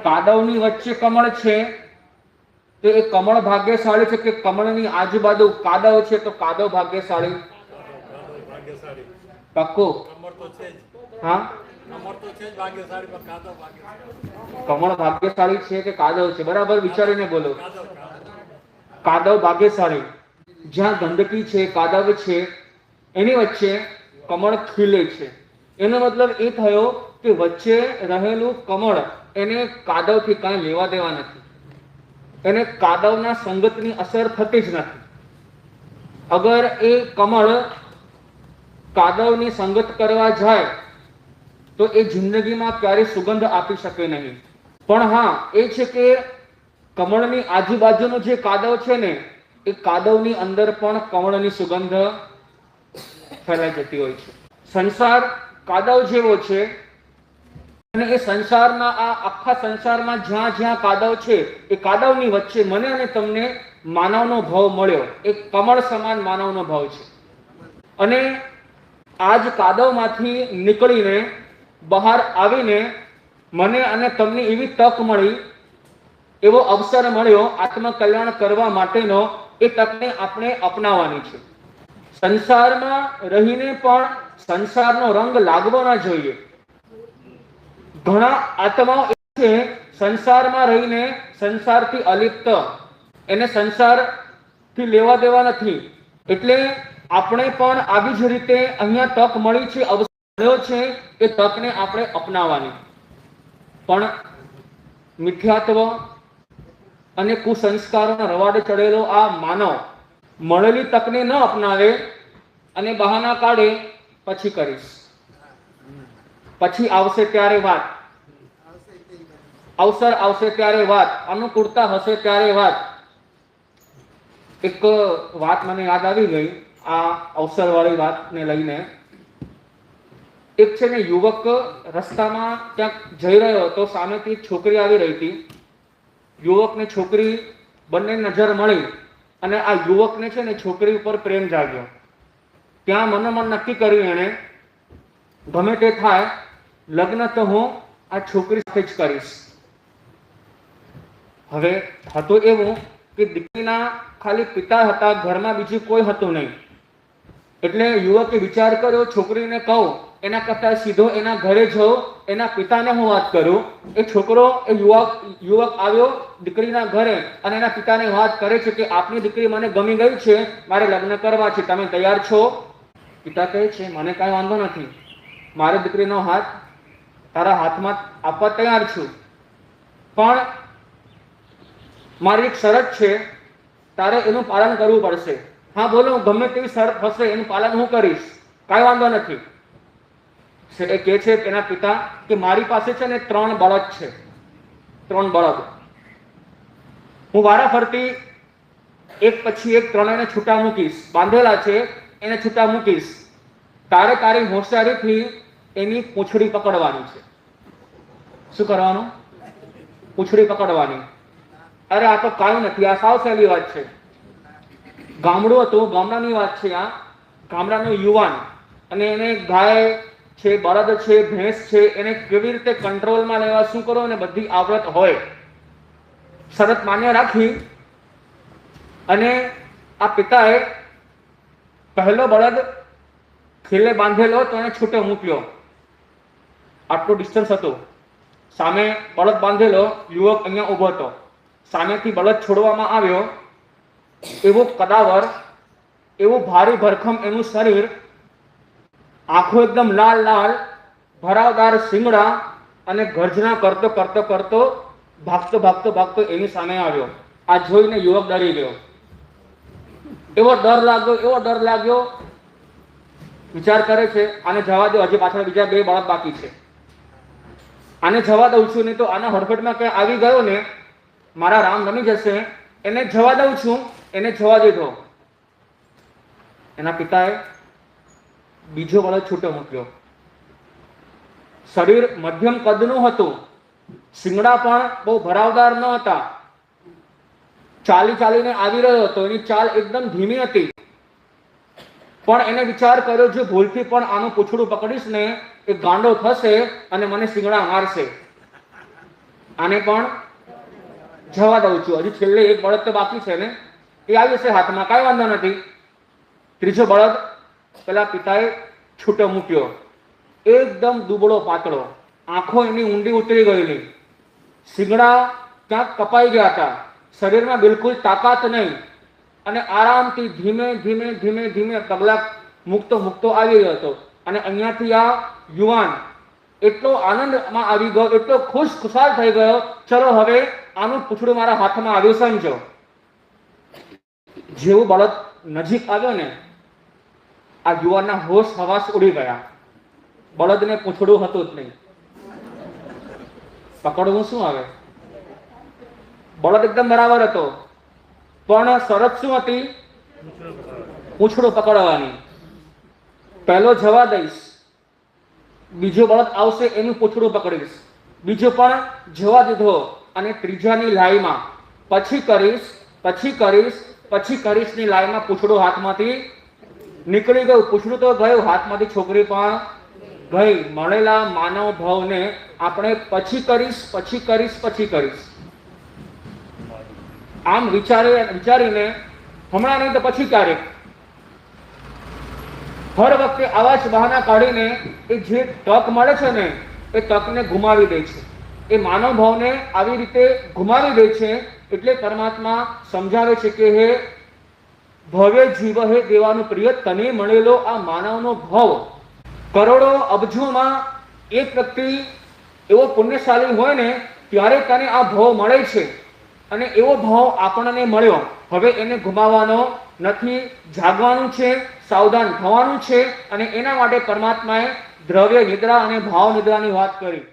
કાદવની વચ્ચે કમળ છે તો એ કમળ ભાગ્યશાળી છે કે કમળની આજુબાજુ કાદવ છે તો કાદવ ભાગ્યશાળી? પાક્કું? હા, કમળ ભાગ્યશાળી છે કે કાદવ છે? બરાબર વિચારીને બોલો. કાદવ ભાગ્યશાળી. જ્યાં ગંદકી છે, કાદવ છે, એની વચ્ચે કમળ ખીલે છે. એનો મતલબ એ થયો કે વચ્ચે રહેલું કમળ એને કાદવથી કાંઈ લેવા દેવા નથી. એને કાદવના સંગતની અસર થતી જ નથી. અગર એ કમળ કાદવની સંગત કરવા જાય તો એ જિંદગીમાં ક્યારેય સુગંધ આપી શકે નહીં. પણ હા, એ છે કે કમળની આજુબાજુનો જે કાદવ છે ને, એ કાદવની અંદર પણ કમળની સુગંધ ફેલાઈ જતી હોય છે. સંસાર કાદવ જેવો છે અને એ સંસારના આ આખા સંસારમાં જ્યાં જ્યાં કાદવ છે એ કાદવની વચ્ચે મને અને તમને માનવનો ભાવ મળ્યો. એક કમળ સમાન માનવનો ભાવ છે. અને આજ કાદવમાંથી નીકળીને બહાર આવીને મને અને તમને એવી તક મળી, એવો અવસર મળ્યો આત્મકલ્યાણ કરવા માટેનો. એ તકને આપણે અપનાવવાની છે. સંસારમાં રહીને પણ સંસારનો રંગ લાગવો ના જોઈએ. ઘણા આત્માઓ છે સંસારમાં રહીને સંસારથી અલિપ્ત, એને સંસારથી લેવા દેવા નથી. એટલે આપણે પણ આવી જ રીતે અહીંયા તક મળી છે, અવસર મળ્યો છે, એ તકને આપણે અપનાવવાની. પણ મિથ્યાત્વ અને કુસંસ્કારોના રવાડે ચડેલો આ માનવ મળેલી તકને ન અપનાવે અને બહાના કાઢે, પછી કરીશ, પછી આવશે ત્યારે વાત, અવસર આવશે ત્યારે વાત, અનુકૂળતા હશે ત્યારે વાત. એક વાત મને યાદ આવી ગઈ આ અવસરવાળી વાતને લઈને. એક છે ને યુવક રસ્તામાં ક્યાંક જઈ રહ્યો હતો, સામેથી એક છોકરી આવી રહી હતી. યુવક ને છોકરી બંને નજર મળી અને આ યુવકને છે ને છોકરી ઉપર પ્રેમ જાગ્યો. ત્યાં મનોમન નક્કી કર્યું એણે, ગમે તે થાય લગ્ન તો હું આ છોકરી સાથે જ કરીશ. હવે હતું એવું કે દીકરીના ખાલી પિતા હતા, ઘરમાં બીજું કોઈ હતું નહીં. એટલે યુવકે વિચાર કર્યો, છોકરીને કહું એના કરતા સીધો એના ઘરે જાઉં, એના પિતાને હું વાત કરું. એ છોકરો, એ યુવક આવ્યો દીકરીના ઘરે અને એના પિતાને વાત કરે છે કે આપની દીકરી મને ગમી ગઈ છે, મારે લગ્ન કરવા છે, તમે તૈયાર છો? પિતા કહે છે મને કાંઈ વાંધો નથી, મારી દીકરીનો હાથ તારા હાથમાં આપવા તૈયાર છું, પણ મારી એક શરત છે, તારે એનું પાલન કરવું પડશે. હા બોલો, ગમે તેવી શરત હશે એનું પાલન હું કરીશ, કાંઈ વાંધો નથી. એ કહે છે એના પિતા કે મારી પાસે છે ને 3 બળદ છે, 3 બળદ. હું વારાફરતી એક પછી એક ત્રણેયને છૂટા મૂકીશ, બાંધેલા છે એને છૂટા મૂકીશ. તારે તારી હોશિયારીથી એની પૂંછડી પકડવાની છે. શું કરવાનું? પૂંછડી પકડવાની. અરે આ તો કાંઈ નથી, આ સાવ સહેલી વાત છે. ગામડું હતું, ગામડાની વાત છે આ. ગામડાનો યુવાન અને એને ગાય છે, બળદ છે, ભેંસ છે, એને કેવી રીતે કંટ્રોલમાં લેવા, શું કરો, અને બધી આવડત હોય. શરત માન્ય રાખી અને આ પિતાએ પહેલો બળદ ખીલે બાંધેલો તો એને છૂટો મૂક્યો. આટલું ડિસ્ટન્સ હતું, સામે બળદ બાંધેલો, યુવક અહીંયા ઊભો હતો. સામેથી બળદ છોડવામાં આવ્યો, એવો કદાવર, એવું ભારી ભરખમ એનું શરીર, આંખો એકદમ લાલ લાલ, ભરાવદાર શિંગડા અને ગર્જના કરતો કરતો કરતો ભાગતો ભાગતો ભાગતો એની સામે આવ્યો. આ જોઈને યુવક ડરી ગયો. એવો ડર લાગ્યો, વિચાર કરે છે આને જવા દો, હજી પાછળ બીજા 2 બળદ બાકી છે, આને જવા દઉં છું, નહીં તો આના હડફટમાં ક્યાં આવી ગયો ને મારા રામ રમી જશે, એને જવા દઉં છું. એને જવા દીધો. એના પિતાએ બીજો બળદ છૂટો મૂક્યો. શરીર મધ્યમ કદનું હતું, શિંગડા પણ બહુ ભરાવદાર ન હતા. ચાલી ચાલીને આવી રહ્યો હતો, એની ચાલ એકદમ ધીમી હતી. પણ એને વિચાર કર્યો, જો ભૂલથી પણ આનું પૂંછડું પકડીશ ને એ ગાંડો થશે અને મને શિંગડા મારશે. આને પણ જવા દઉં છું, હજી છેલ્લે એક બળદ તો બાકી છે ને, એ આવી છે હાથમાં, કાંઈ વાંધો નથી. ત્રીજો બળદ પેલા પિતાએ છૂટો મૂક્યો, એકદમ દુબળો પાતળો, આંખો એની ઊંડી ઉતરી ગયેલી, શીંગડા ક્યાંક કપાઈ ગયા હતા, શરીરમાં બિલકુલ તાકાત નહીં, અને આરામથી ધીમે ધીમે ધીમે ધીમે પગલા મૂકતો મૂકતો આવી રહ્યો હતો. અને અહીંયાથી આ યુવાન એટલો આનંદમાં આવી ગયો, એટલો ખુશાલ થઈ ગયો, ચલો હવે આનું પૂંછડું મારા હાથમાં આવ્યું સમજો. જેવું બળદ નજીક આવ્યો ને, આ યુવાનના હોશ હવાસ ઉડી ગયા. બળદને પૂંછડું હતું જ નહીં, પકડવું શું આવે? બળદ એકદમ બરાબર હતો, પણ શરત શું હતી? પૂંછડું પકડવાની. પહેલો જવા દઈશ, બીજો બળદ આવશે એનું પૂંછડું પકડીશ, બીજો પણ જવા દીધો, અને ત્રીજાની લાઈમાં પછી કરીશ ની લાઈમાં પૂંછડું હાથમાંથી નીકળી ગયું. પૂંછડું તો ગયું, હાથમાંથી છોકરી પણ ગઈ. મળેલા માનવ ભાવને આપણે પછી કરીશ આમ વિચારીને હમણાં નહીં તો પછી ક્યારેક, હર વખતે આવા જ બહાના કાઢીને એ જે તક મળે છે ને, એ તકને ગુમાવી દે છે. એ માનવ ભાવને આવી રીતે ગુમાવી દે છે. એટલે પરમાત્મા સમજાવે છે કે હે ભવે જીવ હે દેવાનું પ્રિય, તને મળેલો આ માનવનો ભાવ, કરોડો અબજોમાં એક વ્યક્તિ એવો પુણ્યશાળી હોય ને ત્યારે તને આ ભાવ મળે છે, અને એવો ભાવ આપણને મળ્યો. હવે એને ગુમાવવાનો નથી, જાગવાનું છે, સાવધાન થવાનું છે. અને એના માટે પરમાત્માએ દ્રવ્ય નિદ્રા અને ભાવ નિદ્રાની વાત કરી.